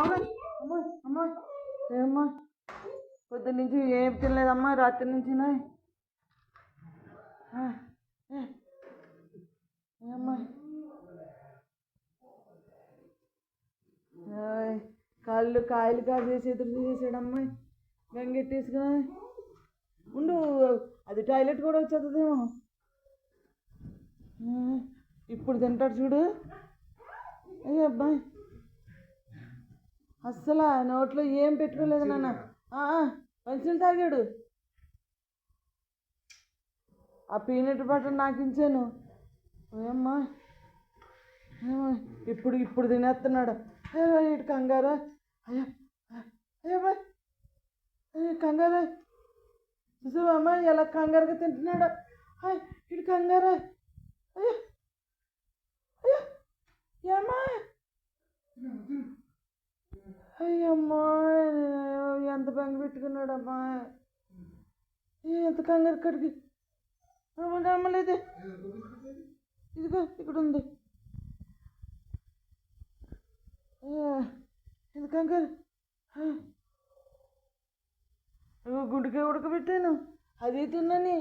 అమ్మా అమ్మా ఏమ్మా పొద్దు నుంచి ఏం తినలేదమ్మా రాత్రి నుంచి ఏమ్మా కాళ్ళు కాయలు కాసేసి ఎదురు తీసేసాడమ్మా గంగెట్టేసుకుని ఉండు అది టాయిలెట్ కూడా వచ్చేస్తుందేమో ఇప్పుడు తింటాడు చూడు అయ్యో అబ్బాయి అస్సలు నోట్లో ఏం పెట్టుకోలేదు నాన్న మంచినీళ్ళు తాగాడు ఆ పీనట్ బటర్ నాకు ఇచ్చాను ఏమ్మా ఇప్పుడు ఇప్పుడు తినేస్తున్నాడు ఇటు కంగారా అయ్యో అయ్యో కంగారా చూసావమ్మా ఎలా కంగారుగా తింటున్నాడు ఇటు కంగారా అయ్యో అయ్యో ఏమ్మా అయ్యమ్మా ఎంత బెంగ పెట్టుకున్నాడమ్మా ఎంత కంగారు కడిగి అమ్మలేదు ఇదిగో ఇక్కడ ఉంది ఇది కంగారు గుండెకాయ ఉడకబెట్టాను అది తిన్నాని